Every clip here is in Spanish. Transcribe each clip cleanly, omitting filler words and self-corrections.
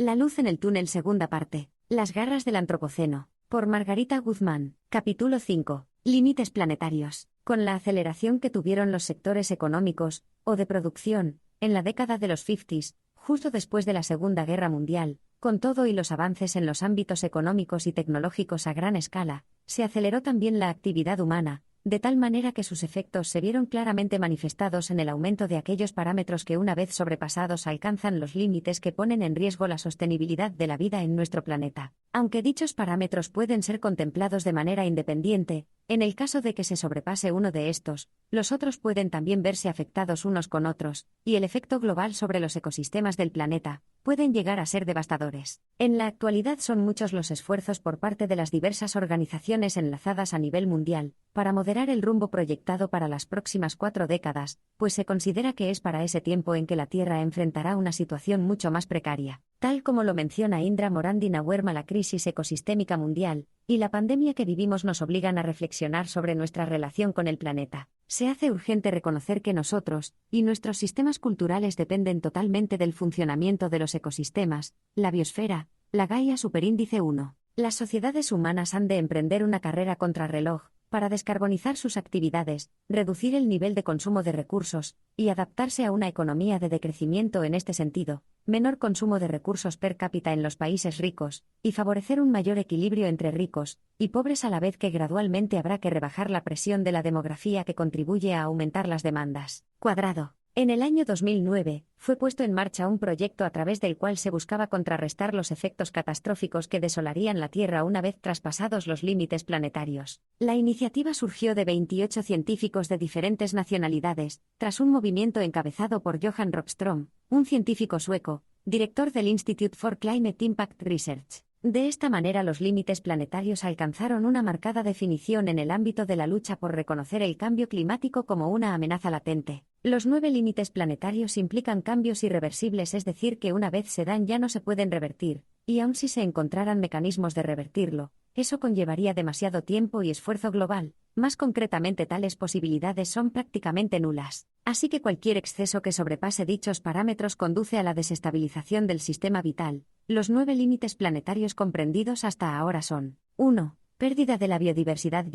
La luz en el túnel, segunda parte. Las garras del Antropoceno. Por Margarita Guzmán. Capítulo 5. Límites planetarios. Con la aceleración que tuvieron los sectores económicos, o de producción, en la década de los 50s, justo después de la Segunda Guerra Mundial, con todo y los avances en los ámbitos económicos y tecnológicos a gran escala, se aceleró también la actividad humana, de tal manera que sus efectos se vieron claramente manifestados en el aumento de aquellos parámetros que una vez sobrepasados alcanzan los límites que ponen en riesgo la sostenibilidad de la vida en nuestro planeta. Aunque dichos parámetros pueden ser contemplados de manera independiente, en el caso de que se sobrepase uno de estos, los otros pueden también verse afectados unos con otros, y el efecto global sobre los ecosistemas del planeta pueden llegar a ser devastadores. En la actualidad son muchos los esfuerzos por parte de las diversas organizaciones enlazadas a nivel mundial para moderar el rumbo proyectado para las próximas 4 décadas, pues se considera que es para ese tiempo en que la Tierra enfrentará una situación mucho más precaria. Tal como lo menciona Indra Morandi Nawerma, la crisis ecosistémica mundial y la pandemia que vivimos nos obligan a reflexionar sobre nuestra relación con el planeta. Se hace urgente reconocer que nosotros y nuestros sistemas culturales dependen totalmente del funcionamiento de los ecosistemas, la biosfera, la Gaia Superíndice 1. Las sociedades humanas han de emprender una carrera contrarreloj para descarbonizar sus actividades, reducir el nivel de consumo de recursos y adaptarse a una economía de decrecimiento en este sentido, menor consumo de recursos per cápita en los países ricos, y favorecer un mayor equilibrio entre ricos y pobres, a la vez que gradualmente habrá que rebajar la presión de la demografía que contribuye a aumentar las demandas. Cuadrado. En el año 2009, fue puesto en marcha un proyecto a través del cual se buscaba contrarrestar los efectos catastróficos que desolarían la Tierra una vez traspasados los límites planetarios. La iniciativa surgió de 28 científicos de diferentes nacionalidades, tras un movimiento encabezado por Johan Rockström, un científico sueco, director del Institute for Climate Impact Research. De esta manera los límites planetarios alcanzaron una marcada definición en el ámbito de la lucha por reconocer el cambio climático como una amenaza latente. Los 9 límites planetarios implican cambios irreversibles, es decir, que una vez se dan ya no se pueden revertir, y aun si se encontraran mecanismos de revertirlo, eso conllevaría demasiado tiempo y esfuerzo global. Más concretamente, tales posibilidades son prácticamente nulas. Así que cualquier exceso que sobrepase dichos parámetros conduce a la desestabilización del sistema vital. Los 9 límites planetarios comprendidos hasta ahora son: 1. Pérdida de la biodiversidad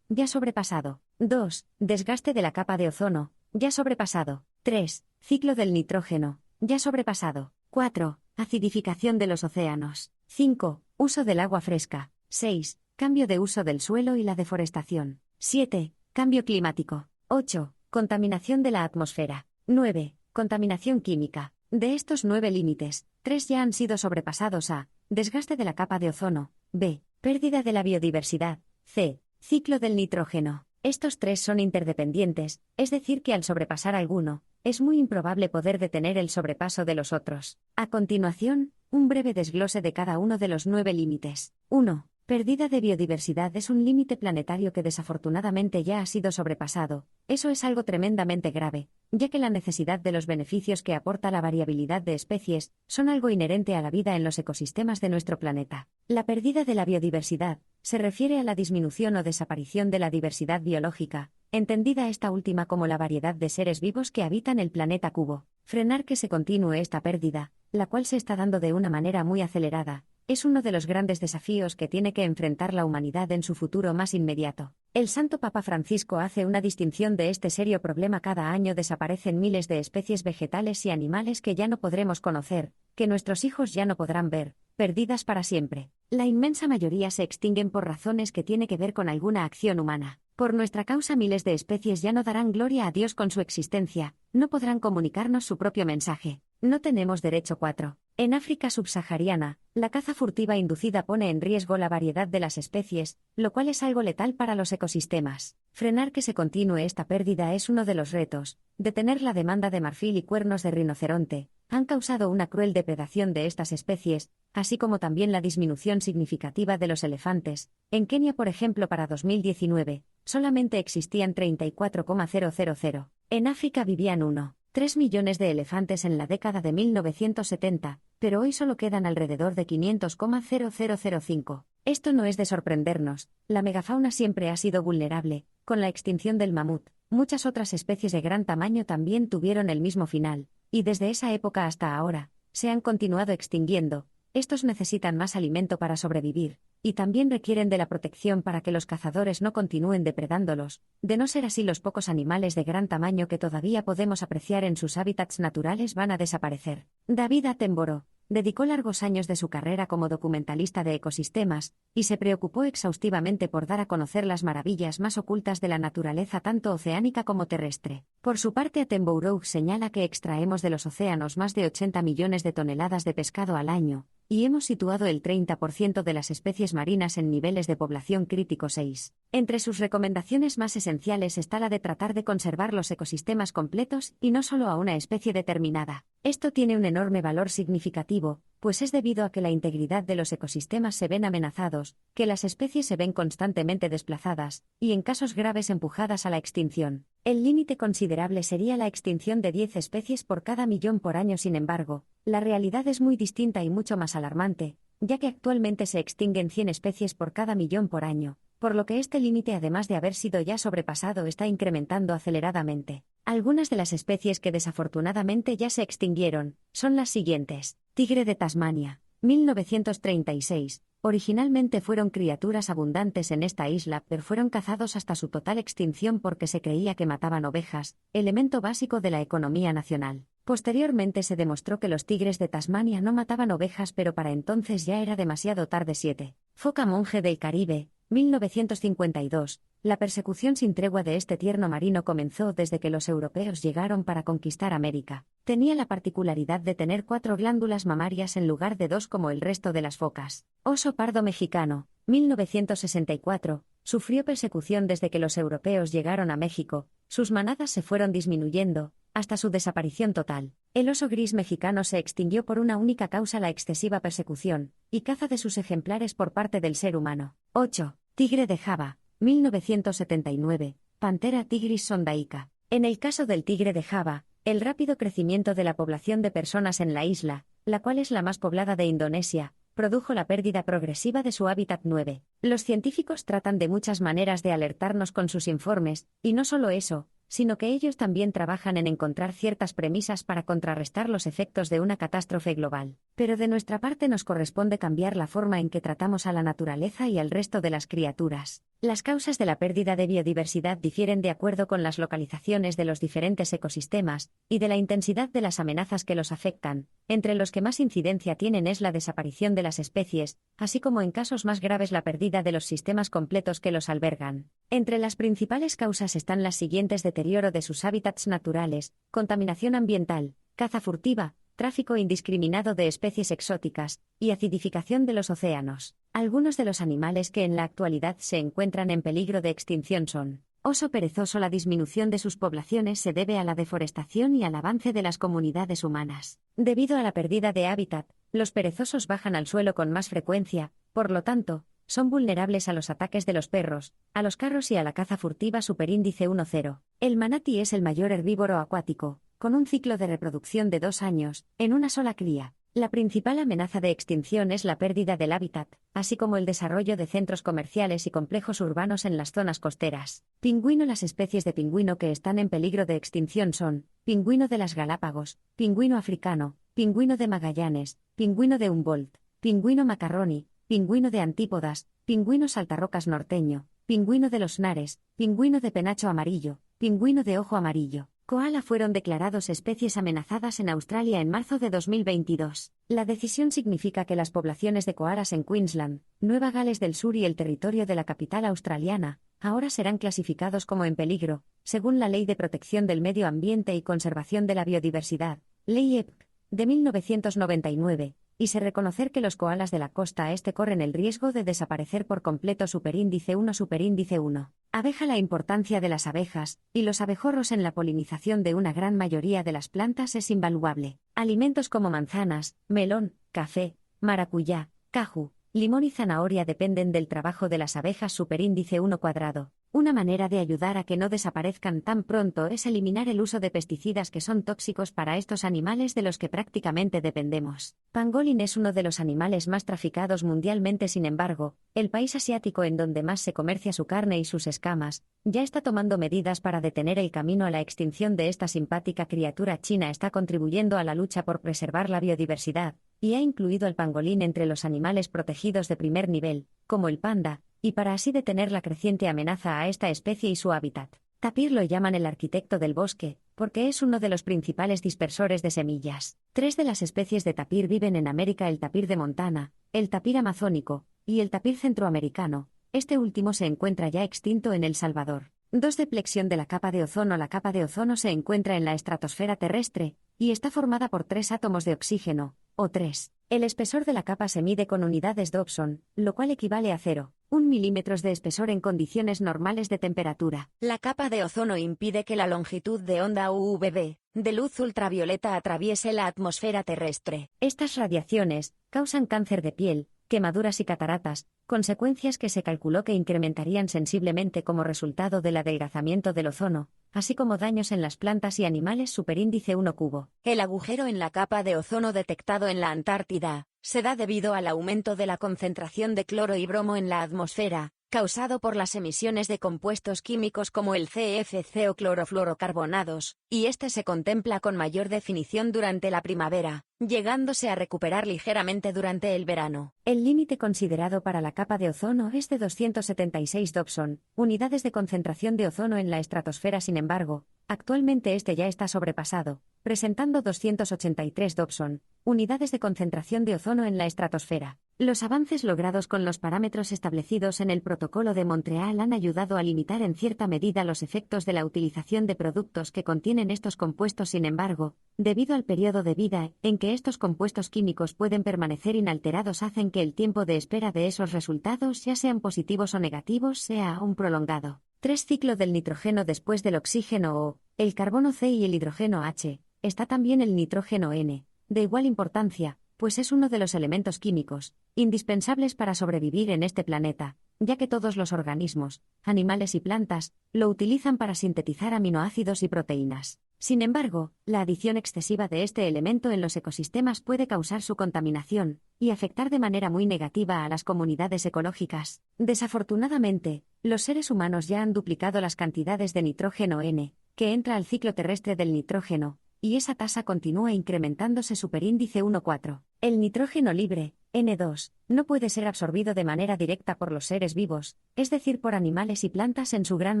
ya sobrepasado. 2. Desgaste de la capa de ozono, ya sobrepasado. 3. Ciclo del nitrógeno, ya sobrepasado. 4. Acidificación de los océanos. 5. Uso del agua fresca. 6. Cambio de uso del suelo y la deforestación. 7. Cambio climático. 8. Contaminación de la atmósfera. 9. Contaminación química. De estos 9 límites, 3 ya han sido sobrepasados: a. Desgaste de la capa de ozono. B. Pérdida de la biodiversidad. C. Ciclo del nitrógeno. Estos 3 son interdependientes, es decir que al sobrepasar alguno, es muy improbable poder detener el sobrepaso de los otros. A continuación, un breve desglose de cada uno de los 9 límites. 1. Pérdida de biodiversidad es un límite planetario que desafortunadamente ya ha sido sobrepasado. Eso es algo tremendamente grave, ya que la necesidad de los beneficios que aporta la variabilidad de especies son algo inherente a la vida en los ecosistemas de nuestro planeta. La pérdida de la biodiversidad se refiere a la disminución o desaparición de la diversidad biológica, entendida esta última como la variedad de seres vivos que habitan el planeta cubo. Frenar que se continúe esta pérdida, la cual se está dando de una manera muy acelerada, es uno de los grandes desafíos que tiene que enfrentar la humanidad en su futuro más inmediato. El Santo Papa Francisco hace una distinción de este serio problema: cada año desaparecen miles de especies vegetales y animales que ya no podremos conocer, que nuestros hijos ya no podrán ver, perdidas para siempre. La inmensa mayoría se extinguen por razones que tiene que ver con alguna acción humana. Por nuestra causa miles de especies ya no darán gloria a Dios con su existencia, no podrán comunicarnos su propio mensaje. No tenemos derecho. 4. En África subsahariana, la caza furtiva inducida pone en riesgo la variedad de las especies, lo cual es algo letal para los ecosistemas. Frenar que se continúe esta pérdida es uno de los retos. Detener la demanda de marfil y cuernos de rinoceronte han causado una cruel depredación de estas especies, así como también la disminución significativa de los elefantes. En Kenia, por ejemplo, para 2019, solamente existían 34,000. En África vivían 1,3 millones de elefantes en la década de 1970, pero hoy solo quedan alrededor de 500,0005. Esto no es de sorprendernos, la megafauna siempre ha sido vulnerable. Con la extinción del mamut, muchas otras especies de gran tamaño también tuvieron el mismo final, y desde esa época hasta ahora, se han continuado extinguiendo. Estos necesitan más alimento para sobrevivir, y también requieren de la protección para que los cazadores no continúen depredándolos. De no ser así, los pocos animales de gran tamaño que todavía podemos apreciar en sus hábitats naturales van a desaparecer. David Attenborough dedicó largos años de su carrera como documentalista de ecosistemas, y se preocupó exhaustivamente por dar a conocer las maravillas más ocultas de la naturaleza tanto oceánica como terrestre. Por su parte, Attenborough señala que extraemos de los océanos más de 80 millones de toneladas de pescado al año, y hemos situado el 30% de las especies marinas en niveles de población crítico 6. Entre sus recomendaciones más esenciales está la de tratar de conservar los ecosistemas completos y no solo a una especie determinada. Esto tiene un enorme valor significativo, pues es debido a que la integridad de los ecosistemas se ven amenazados, que las especies se ven constantemente desplazadas, y en casos graves empujadas a la extinción. El límite considerable sería la extinción de 10 especies por cada millón por año. Sin embargo, la realidad es muy distinta y mucho más alarmante, ya que actualmente se extinguen 100 especies por cada millón por año, por lo que este límite, además de haber sido ya sobrepasado, está incrementando aceleradamente. Algunas de las especies que desafortunadamente ya se extinguieron son las siguientes. Tigre de Tasmania, 1936. Originalmente fueron criaturas abundantes en esta isla, pero fueron cazados hasta su total extinción porque se creía que mataban ovejas, elemento básico de la economía nacional. Posteriormente se demostró que los tigres de Tasmania no mataban ovejas, pero para entonces ya era demasiado tarde. 7. Foca monje del Caribe, 1952. La persecución sin tregua de este tierno marino comenzó desde que los europeos llegaron para conquistar América. Tenía la particularidad de tener 4 glándulas mamarias en lugar de 2 como el resto de las focas. Oso pardo mexicano, 1964. Sufrió persecución desde que los europeos llegaron a México. Sus manadas se fueron disminuyendo, hasta su desaparición total. El oso gris mexicano se extinguió por una única causa: la excesiva persecución y caza de sus ejemplares por parte del ser humano. 8. Tigre de Java, 1979. Panthera tigris sondaica. En el caso del tigre de Java, el rápido crecimiento de la población de personas en la isla, la cual es la más poblada de Indonesia, produjo la pérdida progresiva de su hábitat. 9. Los científicos tratan de muchas maneras de alertarnos con sus informes, y no solo eso, sino que ellos también trabajan en encontrar ciertas premisas para contrarrestar los efectos de una catástrofe global. Pero de nuestra parte nos corresponde cambiar la forma en que tratamos a la naturaleza y al resto de las criaturas. Las causas de la pérdida de biodiversidad difieren de acuerdo con las localizaciones de los diferentes ecosistemas, y de la intensidad de las amenazas que los afectan. Entre los que más incidencia tienen es la desaparición de las especies, así como en casos más graves la pérdida de los sistemas completos que los albergan. Entre las principales causas están las siguientes: deterioro de sus hábitats naturales, contaminación ambiental, caza furtiva, tráfico indiscriminado de especies exóticas, y acidificación de los océanos. Algunos de los animales que en la actualidad se encuentran en peligro de extinción son: oso perezoso. La disminución de sus poblaciones se debe a la deforestación y al avance de las comunidades humanas. Debido a la pérdida de hábitat, los perezosos bajan al suelo con más frecuencia, por lo tanto, son vulnerables a los ataques de los perros, a los carros y a la caza furtiva. Superíndice 1,0. El manatí es el mayor herbívoro acuático, con un ciclo de reproducción de 2 años, en una sola cría. La principal amenaza de extinción es la pérdida del hábitat, así como el desarrollo de centros comerciales y complejos urbanos en las zonas costeras. Pingüino. Las especies de pingüino que están en peligro de extinción son: pingüino de las Galápagos, pingüino africano, pingüino de Magallanes, pingüino de Humboldt, pingüino macarroni, pingüino de Antípodas, pingüino saltarrocas norteño, pingüino de los Nares, pingüino de penacho amarillo, pingüino de ojo amarillo. Koala fueron declarados especies amenazadas en Australia en marzo de 2022. La decisión significa que las poblaciones de koalas en Queensland, Nueva Gales del Sur y el territorio de la capital australiana ahora serán clasificados como en peligro, según la Ley de Protección del Medio Ambiente y Conservación de la Biodiversidad, Ley EPC, de 1999, y se reconocer que los koalas de la costa este corren el riesgo de desaparecer por completo. Superíndice 1. Superíndice 1. Abeja. La importancia de las abejas y los abejorros en la polinización de una gran mayoría de las plantas es invaluable. Alimentos como manzanas, melón, café, maracuyá, caju, limón y zanahoria dependen del trabajo de las abejas superíndice 1 cuadrado. Una manera de ayudar a que no desaparezcan tan pronto es eliminar el uso de pesticidas que son tóxicos para estos animales de los que prácticamente dependemos. Pangolin es uno de los animales más traficados mundialmente. Sin embargo, el país asiático en donde más se comercia su carne y sus escamas, ya está tomando medidas para detener el camino a la extinción de esta simpática criatura. China está contribuyendo a la lucha por preservar la biodiversidad, y ha incluido al pangolín entre los animales protegidos de primer nivel, como el panda, y para así detener la creciente amenaza a esta especie y su hábitat. Tapir lo llaman el arquitecto del bosque, porque es uno de los principales dispersores de semillas. 3 de las especies de tapir viven en América: el tapir de Montana, el tapir amazónico, y el tapir centroamericano. Este último se encuentra ya extinto en El Salvador. 2. Deplexión de la capa de ozono. La capa de ozono se encuentra en la estratosfera terrestre, y está formada por 3 átomos de oxígeno, O3. El espesor de la capa se mide con unidades Dobson, lo cual equivale a 0,1 milímetros de espesor en condiciones normales de temperatura. La capa de ozono impide que la longitud de onda UVB, de luz ultravioleta, atraviese la atmósfera terrestre. Estas radiaciones causan cáncer de piel, quemaduras y cataratas, consecuencias que se calculó que incrementarían sensiblemente como resultado del adelgazamiento del ozono, así como daños en las plantas y animales superíndice 1 cubo. El agujero en la capa de ozono detectado en la Antártida se da debido al aumento de la concentración de cloro y bromo en la atmósfera, causado por las emisiones de compuestos químicos como el CFC o clorofluorocarbonados, y este se contempla con mayor definición durante la primavera, llegándose a recuperar ligeramente durante el verano. El límite considerado para la capa de ozono es de 276 Dobson, unidades de concentración de ozono en la estratosfera. Sin embargo, actualmente este ya está sobrepasado, presentando 283 Dobson, unidades de concentración de ozono en la estratosfera. Los avances logrados con los parámetros establecidos en el Protocolo de Montreal han ayudado a limitar en cierta medida los efectos de la utilización de productos que contienen estos compuestos. Sin embargo, debido al periodo de vida en que estos compuestos químicos pueden permanecer inalterados, hacen que el tiempo de espera de esos resultados, ya sean positivos o negativos, sea aún prolongado. 3. Ciclo del nitrógeno después del oxígeno O, el carbono C y el hidrógeno H. Está también el nitrógeno N, de igual importancia, pues es uno de los elementos químicos indispensables para sobrevivir en este planeta, ya que todos los organismos, animales y plantas, lo utilizan para sintetizar aminoácidos y proteínas. Sin embargo, la adición excesiva de este elemento en los ecosistemas puede causar su contaminación y afectar de manera muy negativa a las comunidades ecológicas. Desafortunadamente, los seres humanos ya han duplicado las cantidades de nitrógeno N, que entra al ciclo terrestre del nitrógeno, y esa tasa continúa incrementándose superíndice 1,4. El nitrógeno libre, N2, no puede ser absorbido de manera directa por los seres vivos, es decir, por animales y plantas en su gran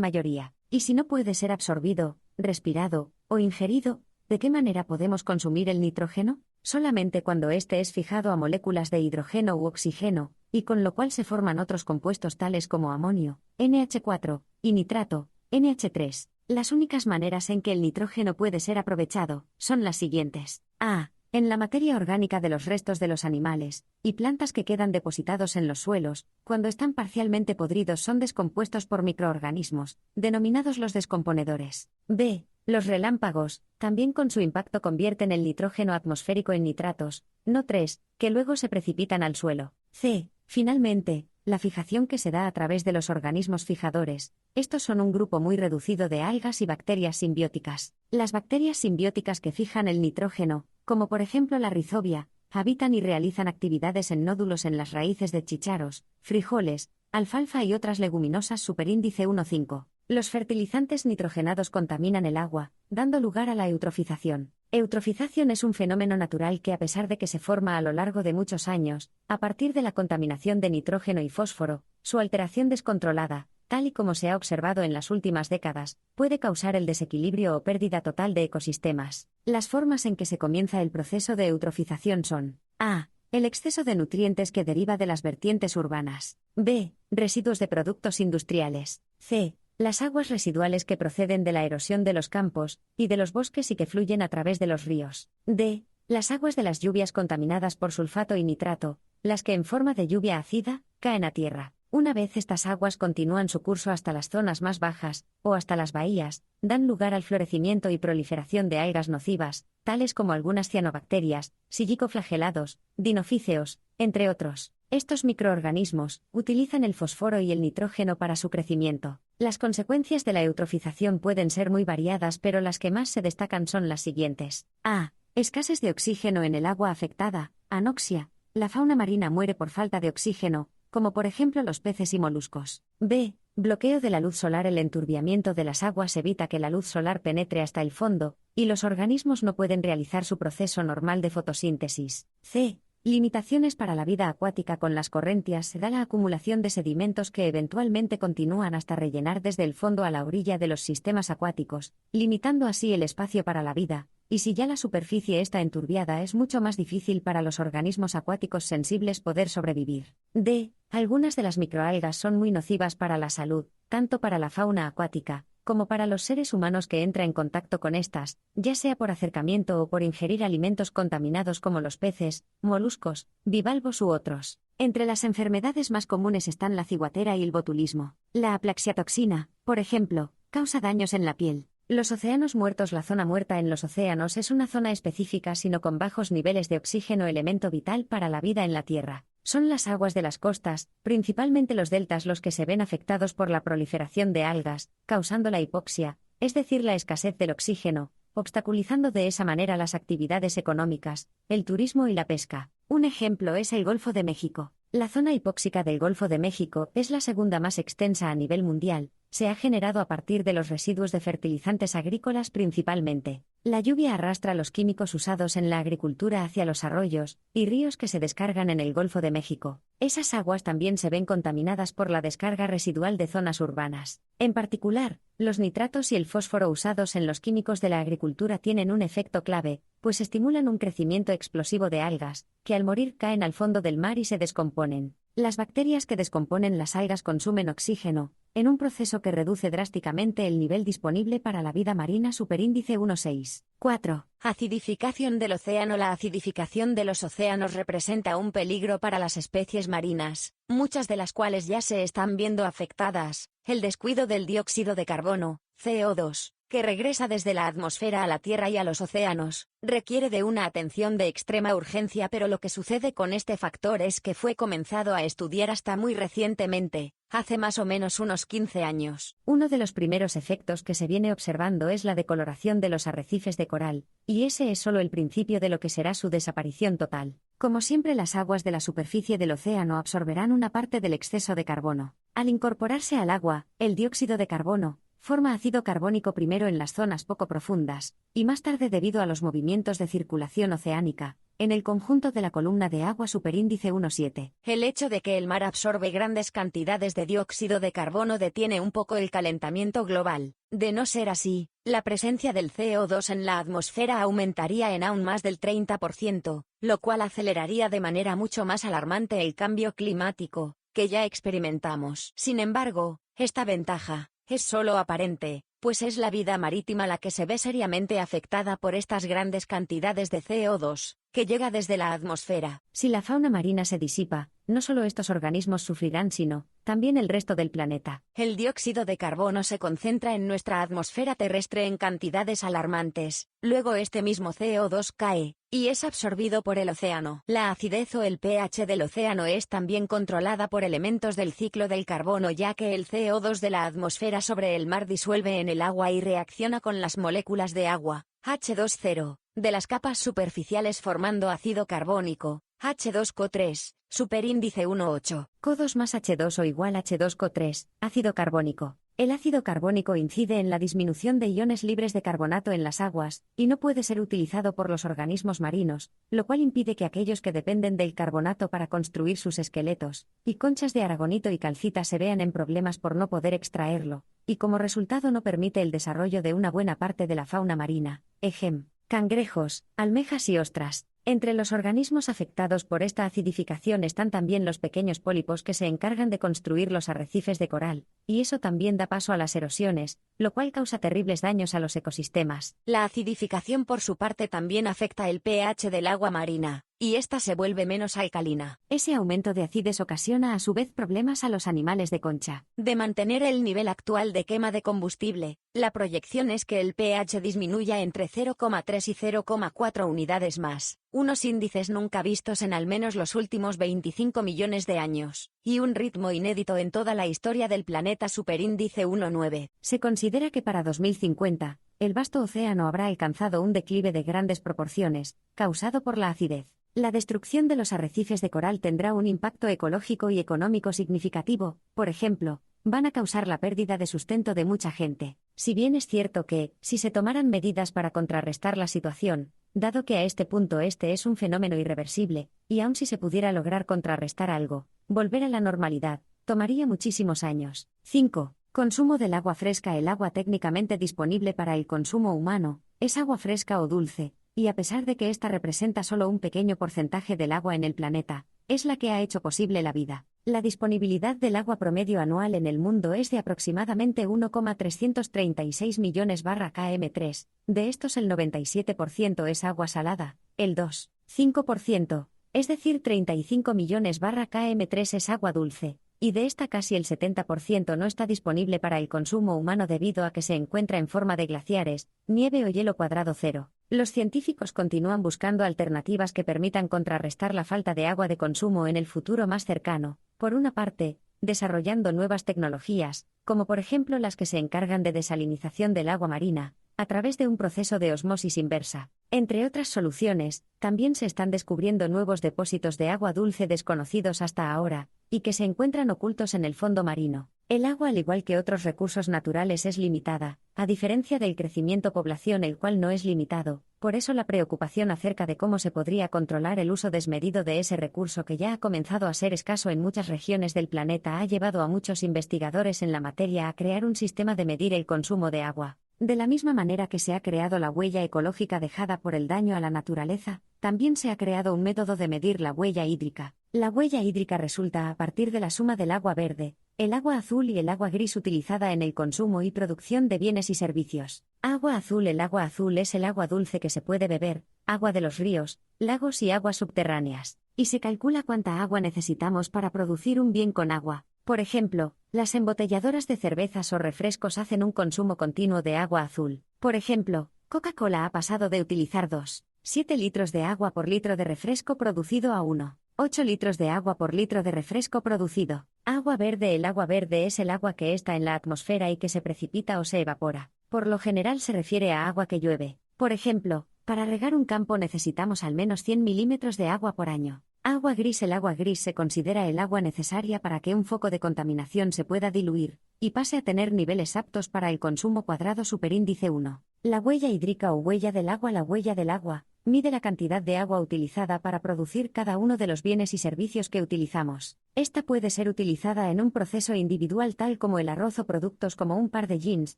mayoría. Y si no puede ser absorbido, respirado o ingerido, ¿de qué manera podemos consumir el nitrógeno? Solamente cuando éste es fijado a moléculas de hidrógeno u oxígeno, y con lo cual se forman otros compuestos tales como amonio, NH4, y nitrato, NH3. Las únicas maneras en que el nitrógeno puede ser aprovechado son las siguientes. A. En la materia orgánica de los restos de los animales y plantas que quedan depositados en los suelos, cuando están parcialmente podridos, son descompuestos por microorganismos, denominados los descomponedores. B. Los relámpagos, también con su impacto convierten el nitrógeno atmosférico en nitratos, NO3, que luego se precipitan al suelo. C. Finalmente, la fijación que se da a través de los organismos fijadores. Estos son un grupo muy reducido de algas y bacterias simbióticas. Las bacterias simbióticas que fijan el nitrógeno, como por ejemplo la rizobia, habitan y realizan actividades en nódulos en las raíces de chícharos, frijoles, alfalfa y otras leguminosas superíndice 1,5. Los fertilizantes nitrogenados contaminan el agua, dando lugar a la eutrofización. Eutrofización es un fenómeno natural que, a pesar de que se forma a lo largo de muchos años, a partir de la contaminación de nitrógeno y fósforo, su alteración descontrolada, tal y como se ha observado en las últimas décadas, puede causar el desequilibrio o pérdida total de ecosistemas. Las formas en que se comienza el proceso de eutrofización son: A. El exceso de nutrientes que deriva de las vertientes urbanas. B. Residuos de productos industriales. C. Las aguas residuales que proceden de la erosión de los campos y de los bosques y que fluyen a través de los ríos. D. Las aguas de las lluvias contaminadas por sulfato y nitrato, las que en forma de lluvia ácida caen a tierra. Una vez estas aguas continúan su curso hasta las zonas más bajas, o hasta las bahías, dan lugar al florecimiento y proliferación de algas nocivas, tales como algunas cianobacterias, sillicoflagelados, dinofíceos, entre otros. Estos microorganismos utilizan el fósforo y el nitrógeno para su crecimiento. Las consecuencias de la eutrofización pueden ser muy variadas, pero las que más se destacan son las siguientes. A. Escasez de oxígeno en el agua afectada. Anoxia. La fauna marina muere por falta de oxígeno, como por ejemplo los peces y moluscos. B. Bloqueo de la luz solar. El enturbiamiento de las aguas evita que la luz solar penetre hasta el fondo, y los organismos no pueden realizar su proceso normal de fotosíntesis. C. Limitaciones para la vida acuática. Con las correntías se da la acumulación de sedimentos que eventualmente continúan hasta rellenar desde el fondo a la orilla de los sistemas acuáticos, limitando así el espacio para la vida, y si ya la superficie está enturbiada es mucho más difícil para los organismos acuáticos sensibles poder sobrevivir. D. Algunas de las microalgas son muy nocivas para la salud, tanto para la fauna acuática, como para los seres humanos que entra en contacto con estas, ya sea por acercamiento o por ingerir alimentos contaminados como los peces, moluscos, bivalvos u otros. Entre las enfermedades más comunes están la ciguatera y el botulismo. La aplaxiatoxina, por ejemplo, causa daños en la piel. Los océanos muertos. La zona muerta en los océanos es una zona específica sino con bajos niveles de oxígeno, elemento vital para la vida en la Tierra. Son las aguas de las costas, principalmente los deltas, los que se ven afectados por la proliferación de algas, causando la hipoxia, es decir, la escasez del oxígeno, obstaculizando de esa manera las actividades económicas, el turismo y la pesca. Un ejemplo es el Golfo de México. La zona hipóxica del Golfo de México es la segunda más extensa a nivel mundial. Se ha generado a partir de los residuos de fertilizantes agrícolas principalmente. La lluvia arrastra los químicos usados en la agricultura hacia los arroyos y ríos que se descargan en el Golfo de México. Esas aguas también se ven contaminadas por la descarga residual de zonas urbanas. En particular, los nitratos y el fósforo usados en los químicos de la agricultura tienen un efecto clave, pues estimulan un crecimiento explosivo de algas, que al morir caen al fondo del mar y se descomponen. Las bacterias que descomponen las algas consumen oxígeno, en un proceso que reduce drásticamente el nivel disponible para la vida marina. Superíndice 1.6. 4. Acidificación del océano. La acidificación de los océanos representa un peligro para las especies marinas, muchas de las cuales ya se están viendo afectadas. El descuido del dióxido de carbono, CO2, que regresa desde la atmósfera a la Tierra y a los océanos, requiere de una atención de extrema urgencia, pero lo que sucede con este factor es que fue comenzado a estudiar hasta muy recientemente, hace más o menos unos 15 años. Uno de los primeros efectos que se viene observando es la decoloración de los arrecifes de coral, y ese es solo el principio de lo que será su desaparición total. Como siempre, las aguas de la superficie del océano absorberán una parte del exceso de carbono. Al incorporarse al agua, el dióxido de carbono forma ácido carbónico primero en las zonas poco profundas, y más tarde debido a los movimientos de circulación oceánica, en el conjunto de la columna de agua. Superíndice 1.7. El hecho de que el mar absorbe grandes cantidades de dióxido de carbono detiene un poco el calentamiento global. De no ser así, la presencia del CO2 en la atmósfera aumentaría en aún más del 30%, lo cual aceleraría de manera mucho más alarmante el cambio climático, que ya experimentamos. Sin embargo, esta ventaja es solo aparente, pues es la vida marítima la que se ve seriamente afectada por estas grandes cantidades de CO2, que llega desde la atmósfera. Si la fauna marina se disipa, no solo estos organismos sufrirán sino, también el resto del planeta. El dióxido de carbono se concentra en nuestra atmósfera terrestre en cantidades alarmantes, luego este mismo CO2 cae, y es absorbido por el océano. La acidez o el pH del océano es también controlada por elementos del ciclo del carbono, ya que el CO2 de la atmósfera sobre el mar disuelve en el agua y reacciona con las moléculas de agua, H2O, de las capas superficiales formando ácido carbónico, H2CO3, superíndice 1.8. CO2 más H2O igual H2CO3, ácido carbónico. El ácido carbónico incide en la disminución de iones libres de carbonato en las aguas, y no puede ser utilizado por los organismos marinos, lo cual impide que aquellos que dependen del carbonato para construir sus esqueletos, y conchas de aragonito y calcita se vean en problemas por no poder extraerlo, y como resultado no permite el desarrollo de una buena parte de la fauna marina, ejem, cangrejos, almejas y ostras. Entre los organismos afectados por esta acidificación están también los pequeños pólipos que se encargan de construir los arrecifes de coral, y eso también da paso a las erosiones, lo cual causa terribles daños a los ecosistemas. La acidificación por su parte también afecta el pH del agua marina, y ésta se vuelve menos alcalina. Ese aumento de acidez ocasiona a su vez problemas a los animales de concha. De mantener el nivel actual de quema de combustible, la proyección es que el pH disminuya entre 0,3 y 0,4 unidades más, unos índices nunca vistos en al menos los últimos 25 millones de años, y un ritmo inédito en toda la historia del planeta superíndice 1,9. Se considera que para 2050, el vasto océano habrá alcanzado un declive de grandes proporciones, causado por la acidez. La destrucción de los arrecifes de coral tendrá un impacto ecológico y económico significativo, por ejemplo, van a causar la pérdida de sustento de mucha gente. Si bien es cierto que, si se tomaran medidas para contrarrestar la situación, dado que a este punto este es un fenómeno irreversible, y aun si se pudiera lograr contrarrestar algo, volver a la normalidad, tomaría muchísimos años. 5. Consumo del agua fresca. El agua técnicamente disponible para el consumo humano es agua fresca o dulce, y a pesar de que ésta representa solo un pequeño porcentaje del agua en el planeta, es la que ha hecho posible la vida. La disponibilidad del agua promedio anual en el mundo es de aproximadamente 1,336 millones km3, de estos el 97% es agua salada, el 2,5%, es decir 35 millones km3 es agua dulce, y de esta casi el 70% no está disponible para el consumo humano debido a que se encuentra en forma de glaciares, nieve o hielo cuadrado cero. Los científicos continúan buscando alternativas que permitan contrarrestar la falta de agua de consumo en el futuro más cercano, por una parte, desarrollando nuevas tecnologías, como por ejemplo las que se encargan de desalinización del agua marina, a través de un proceso de osmosis inversa. Entre otras soluciones, también se están descubriendo nuevos depósitos de agua dulce desconocidos hasta ahora, y que se encuentran ocultos en el fondo marino. El agua, al igual que otros recursos naturales, es limitada, a diferencia del crecimiento población, el cual no es limitado. Por eso la preocupación acerca de cómo se podría controlar el uso desmedido de ese recurso que ya ha comenzado a ser escaso en muchas regiones del planeta ha llevado a muchos investigadores en la materia a crear un sistema de medir el consumo de agua. De la misma manera que se ha creado la huella ecológica dejada por el daño a la naturaleza, también se ha creado un método de medir la huella hídrica. La huella hídrica resulta a partir de la suma del agua verde, el agua azul y el agua gris utilizada en el consumo y producción de bienes y servicios. Agua azul. El agua azul es el agua dulce que se puede beber, agua de los ríos, lagos y aguas subterráneas, y se calcula cuánta agua necesitamos para producir un bien con agua. Por ejemplo, las embotelladoras de cervezas o refrescos hacen un consumo continuo de agua azul. Por ejemplo, Coca-Cola ha pasado de utilizar 2,7 litros de agua por litro de refresco producido a 1,8 litros de agua por litro de refresco producido. Agua verde. El agua verde es el agua que está en la atmósfera y que se precipita o se evapora. Por lo general se refiere a agua que llueve. Por ejemplo, para regar un campo necesitamos al menos 100 milímetros de agua por año. Agua gris. El agua gris se considera el agua necesaria para que un foco de contaminación se pueda diluir y pase a tener niveles aptos para el consumo cuadrado superíndice 1. La huella hídrica o huella del agua. La huella del agua mide la cantidad de agua utilizada para producir cada uno de los bienes y servicios que utilizamos. Esta puede ser utilizada en un proceso individual tal como el arroz o productos como un par de jeans,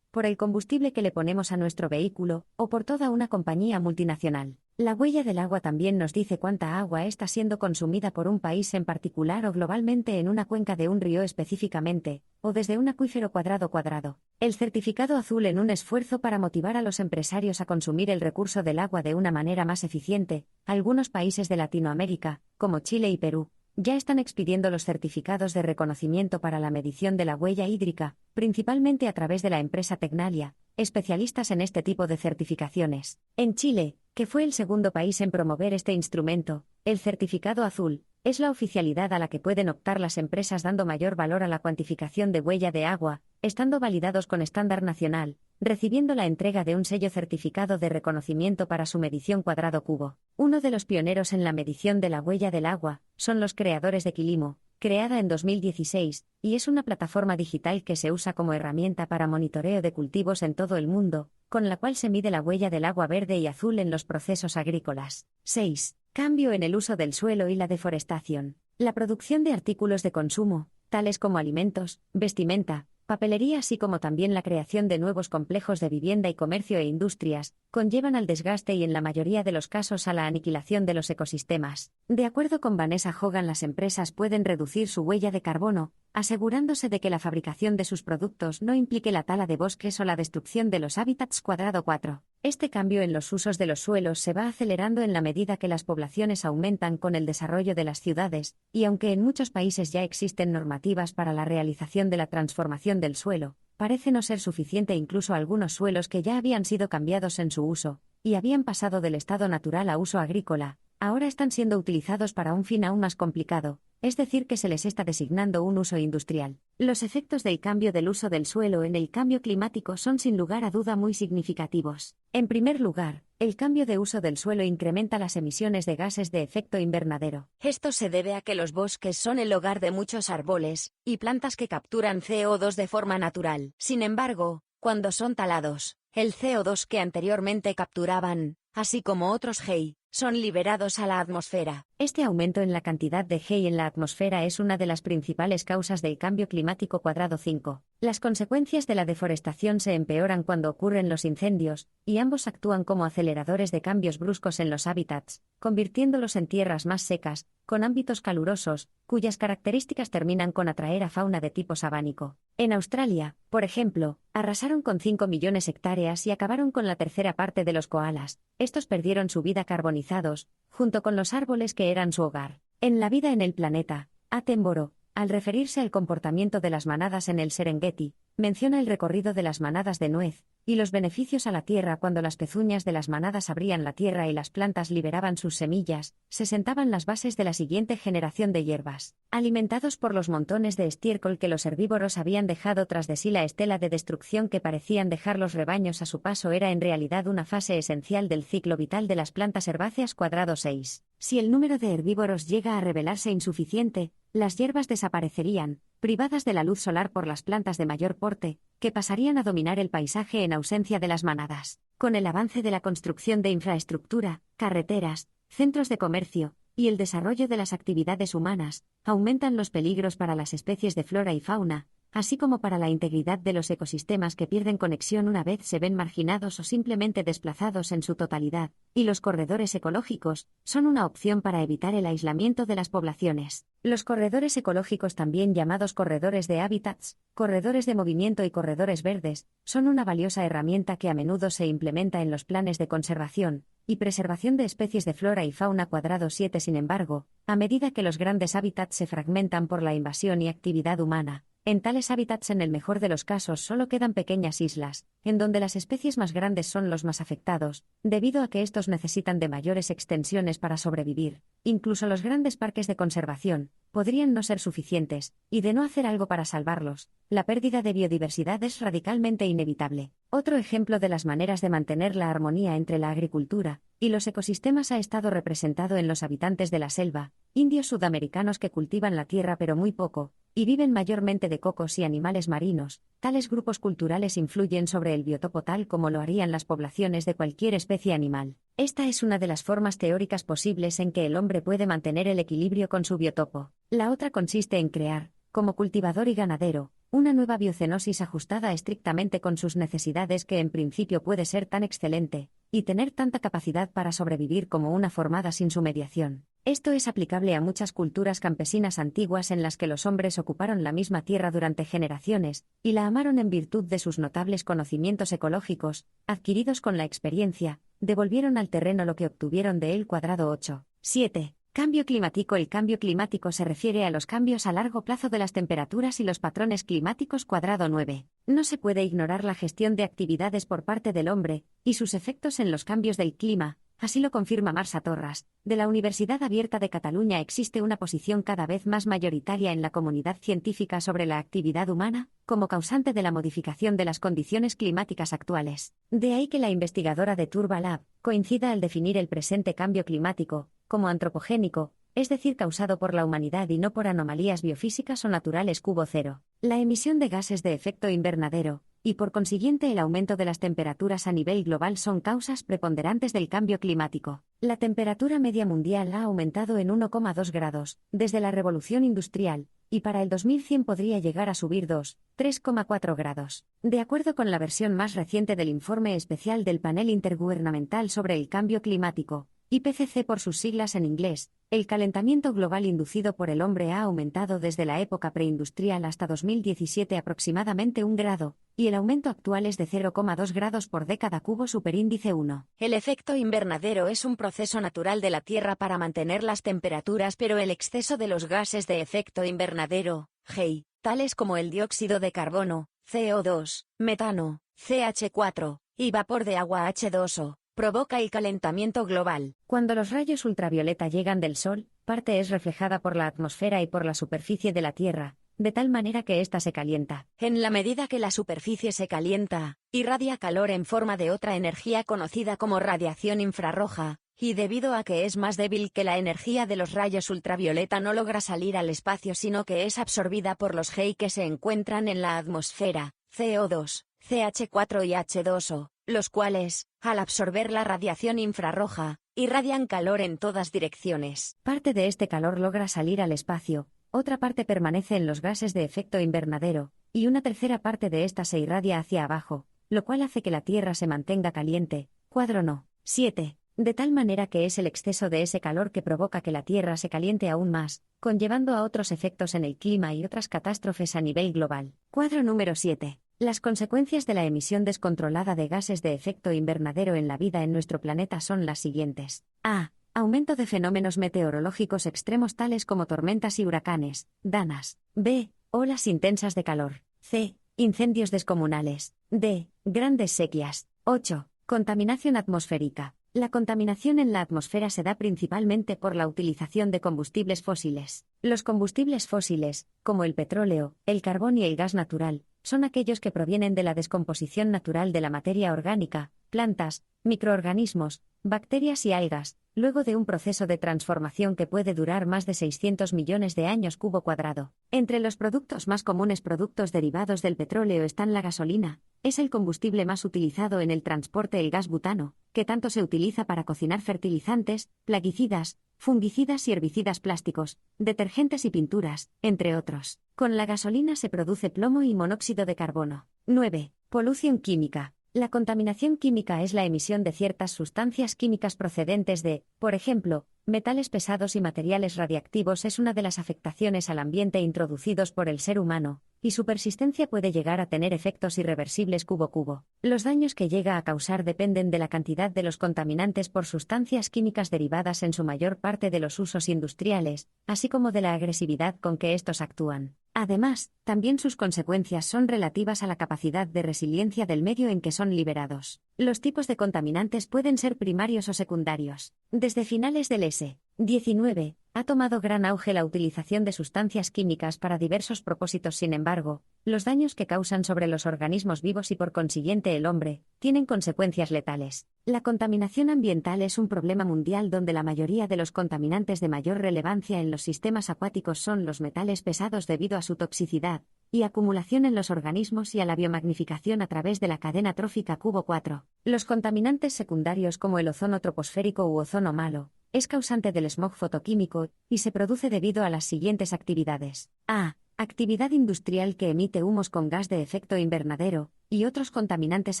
por el combustible que le ponemos a nuestro vehículo, o por toda una compañía multinacional. La huella del agua también nos dice cuánta agua está siendo consumida por un país en particular o globalmente en una cuenca de un río específicamente, o desde un acuífero cuadrado. El certificado azul en un esfuerzo para motivar a los empresarios a consumir el recurso del agua de una manera más eficiente. Algunos países de Latinoamérica, como Chile y Perú, ya están expidiendo los certificados de reconocimiento para la medición de la huella hídrica, principalmente a través de la empresa Tecnalia, especialistas en este tipo de certificaciones. En Chile, que fue el segundo país en promover este instrumento, el certificado azul es la oficialidad a la que pueden optar las empresas dando mayor valor a la cuantificación de huella de agua, estando validados con estándar nacional, recibiendo la entrega de un sello certificado de reconocimiento para su medición cuadrado cubo. Uno de los pioneros en la medición de la huella del agua son los creadores de Quilimo, creada en 2016, y es una plataforma digital que se usa como herramienta para monitoreo de cultivos en todo el mundo, con la cual se mide la huella del agua verde y azul en los procesos agrícolas. 6. Cambio en el uso del suelo y la deforestación. La producción de artículos de consumo, tales como alimentos, vestimenta, papelería, así como también la creación de nuevos complejos de vivienda y comercio e industrias, conllevan al desgaste y en la mayoría de los casos a la aniquilación de los ecosistemas. De acuerdo con Vanessa Hogan, las empresas pueden reducir su huella de carbono, asegurándose de que la fabricación de sus productos no implique la tala de bosques o la destrucción de los hábitats. 4. Este cambio en los usos de los suelos se va acelerando en la medida que las poblaciones aumentan con el desarrollo de las ciudades, y aunque en muchos países ya existen normativas para la realización de la transformación del suelo, parece no ser suficiente. Incluso algunos suelos que ya habían sido cambiados en su uso, y habían pasado del estado natural a uso agrícola, ahora están siendo utilizados para un fin aún más complicado, es decir, que se les está designando un uso industrial. Los efectos del cambio del uso del suelo en el cambio climático son sin lugar a duda muy significativos. En primer lugar, el cambio de uso del suelo incrementa las emisiones de gases de efecto invernadero. Esto se debe a que los bosques son el hogar de muchos árboles y plantas que capturan CO2 de forma natural. Sin embargo, cuando son talados, el CO2 que anteriormente capturaban, así como otros GEI, son liberados a la atmósfera. Este aumento en la cantidad de GEI en la atmósfera es una de las principales causas del cambio climático. 5. Las consecuencias de la deforestación se empeoran cuando ocurren los incendios, y ambos actúan como aceleradores de cambios bruscos en los hábitats, convirtiéndolos en tierras más secas, con ámbitos calurosos, cuyas características terminan con atraer a fauna de tipo sabánico. En Australia, por ejemplo, arrasaron con 5 millones de hectáreas y acabaron con la tercera parte de los koalas. Estos perdieron su vida carbonizados, junto con los árboles que eran su hogar. En La vida en el planeta, Attenborough, al referirse al comportamiento de las manadas en el Serengeti, menciona el recorrido de las manadas de nuez, y los beneficios a la tierra cuando las pezuñas de las manadas abrían la tierra y las plantas liberaban sus semillas, se sentaban las bases de la siguiente generación de hierbas. Alimentados por los montones de estiércol que los herbívoros habían dejado tras de sí, la estela de destrucción que parecían dejar los rebaños a su paso era en realidad una fase esencial del ciclo vital de las plantas herbáceas. 6. Si el número de herbívoros llega a revelarse insuficiente, las hierbas desaparecerían, privadas de la luz solar por las plantas de mayor porte, que pasarían a dominar el paisaje en ausencia de las manadas. Con el avance de la construcción de infraestructura, carreteras, centros de comercio, y el desarrollo de las actividades humanas, aumentan los peligros para las especies de flora y fauna, así como para la integridad de los ecosistemas que pierden conexión una vez se ven marginados o simplemente desplazados en su totalidad, y los corredores ecológicos son una opción para evitar el aislamiento de las poblaciones. Los corredores ecológicos, también llamados corredores de hábitats, corredores de movimiento y corredores verdes, son una valiosa herramienta que a menudo se implementa en los planes de conservación y preservación de especies de flora y fauna. 7. Sin embargo, a medida que los grandes hábitats se fragmentan por la invasión y actividad humana, en tales hábitats en el mejor de los casos solo quedan pequeñas islas, en donde las especies más grandes son los más afectados, debido a que estos necesitan de mayores extensiones para sobrevivir. Incluso los grandes parques de conservación podrían no ser suficientes, y de no hacer algo para salvarlos, la pérdida de biodiversidad es radicalmente inevitable. Otro ejemplo de las maneras de mantener la armonía entre la agricultura y los ecosistemas ha estado representado en los habitantes de la selva, indios sudamericanos que cultivan la tierra pero muy poco, y viven mayormente de cocos y animales marinos. Tales grupos culturales influyen sobre el biotopo tal como lo harían las poblaciones de cualquier especie animal. Esta es una de las formas teóricas posibles en que el hombre puede mantener el equilibrio con su biotopo. La otra consiste en crear, como cultivador y ganadero, una nueva biocenosis ajustada estrictamente con sus necesidades, que en principio puede ser tan excelente, y tener tanta capacidad para sobrevivir como una formada sin su mediación. Esto es aplicable a muchas culturas campesinas antiguas en las que los hombres ocuparon la misma tierra durante generaciones, y la amaron en virtud de sus notables conocimientos ecológicos, adquiridos con la experiencia, devolvieron al terreno lo que obtuvieron de él. 8. 7. Cambio climático. El cambio climático se refiere a los cambios a largo plazo de las temperaturas y los patrones climáticos. 9. No se puede ignorar la gestión de actividades por parte del hombre, y sus efectos en los cambios del clima. Así lo confirma Marsa Torras, de la Universidad Abierta de Cataluña. Existe una posición cada vez más mayoritaria en la comunidad científica sobre la actividad humana, como causante de la modificación de las condiciones climáticas actuales. De ahí que la investigadora de Turba-Lab coincida al definir el presente cambio climático como antropogénico, es decir, causado por la humanidad y no por anomalías biofísicas o naturales. 0. La emisión de gases de efecto invernadero, y por consiguiente el aumento de las temperaturas a nivel global, son causas preponderantes del cambio climático. La temperatura media mundial ha aumentado en 1,2 grados desde la revolución industrial, y para el 2100 podría llegar a subir 3,4 grados. De acuerdo con la versión más reciente del informe especial del Panel Intergubernamental sobre el Cambio Climático, IPCC por sus siglas en inglés, el calentamiento global inducido por el hombre ha aumentado desde la época preindustrial hasta 2017 aproximadamente 1 grado, y el aumento actual es de 0,2 grados por década cubo superíndice 1. El efecto invernadero es un proceso natural de la Tierra para mantener las temperaturas, pero el exceso de los gases de efecto invernadero, GEI, tales como el dióxido de carbono, CO2, metano, CH4, y vapor de agua H2O, provoca el calentamiento global. Cuando los rayos ultravioleta llegan del Sol, parte es reflejada por la atmósfera y por la superficie de la Tierra, de tal manera que ésta se calienta. En la medida que la superficie se calienta, irradia calor en forma de otra energía conocida como radiación infrarroja, y debido a que es más débil que la energía de los rayos ultravioleta no logra salir al espacio sino que es absorbida por los GEI que se encuentran en la atmósfera, CO2, CH4 y H2O, los cuales, al absorber la radiación infrarroja, irradian calor en todas direcciones. Parte de este calor logra salir al espacio, otra parte permanece en los gases de efecto invernadero, y una tercera parte de ésta se irradia hacia abajo, lo cual hace que la Tierra se mantenga caliente. Cuadro no. 7. De tal manera que es el exceso de ese calor que provoca que la Tierra se caliente aún más, conllevando a otros efectos en el clima y otras catástrofes a nivel global. Cuadro número 7. Las consecuencias de la emisión descontrolada de gases de efecto invernadero en la vida en nuestro planeta son las siguientes. A. Aumento de fenómenos meteorológicos extremos tales como tormentas y huracanes, danas. B. Olas intensas de calor. C. Incendios descomunales. D. Grandes sequías. 8. Contaminación atmosférica. La contaminación en la atmósfera se da principalmente por la utilización de combustibles fósiles. Los combustibles fósiles, como el petróleo, el carbón y el gas natural, son aquellos que provienen de la descomposición natural de la materia orgánica, plantas, microorganismos, bacterias y algas, luego de un proceso de transformación que puede durar más de 600 millones de años cubo cuadrado. Entre los productos más comunes productos derivados del petróleo están la gasolina, es el combustible más utilizado en el transporte, el gas butano, que tanto se utiliza para cocinar fertilizantes, plaguicidas, fungicidas y herbicidas plásticos, detergentes y pinturas, entre otros. Con la gasolina se produce plomo y monóxido de carbono. 9. Polución química. La contaminación química es la emisión de ciertas sustancias químicas procedentes de, por ejemplo, metales pesados y materiales radiactivos es una de las afectaciones al ambiente introducidos por el ser humano, y su persistencia puede llegar a tener efectos irreversibles cubo. Los daños que llega a causar dependen de la cantidad de los contaminantes por sustancias químicas derivadas en su mayor parte de los usos industriales, así como de la agresividad con que estos actúan. Además, también sus consecuencias son relativas a la capacidad de resiliencia del medio en que son liberados. Los tipos de contaminantes pueden ser primarios o secundarios. Desde finales del S.XIX, ha tomado gran auge la utilización de sustancias químicas para diversos propósitos. Sin embargo, los daños que causan sobre los organismos vivos y por consiguiente el hombre, tienen consecuencias letales. La contaminación ambiental es un problema mundial donde la mayoría de los contaminantes de mayor relevancia en los sistemas acuáticos son los metales pesados debido a su toxicidad y acumulación en los organismos y a la biomagnificación a través de la cadena trófica cubo 4. Los contaminantes secundarios como el ozono troposférico u ozono malo, es causante del smog fotoquímico y se produce debido a las siguientes actividades. A. Actividad industrial que emite humos con gas de efecto invernadero y otros contaminantes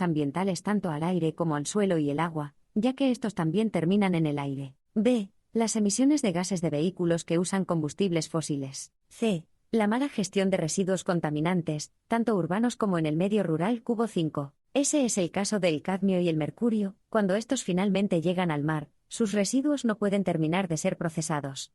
ambientales tanto al aire como al suelo y el agua, ya que estos también terminan en el aire. B. Las emisiones de gases de vehículos que usan combustibles fósiles. C. La mala gestión de residuos contaminantes, tanto urbanos como en el medio rural cubo 5. Ese es el caso del cadmio y el mercurio, cuando estos finalmente llegan al mar, sus residuos no pueden terminar de ser procesados.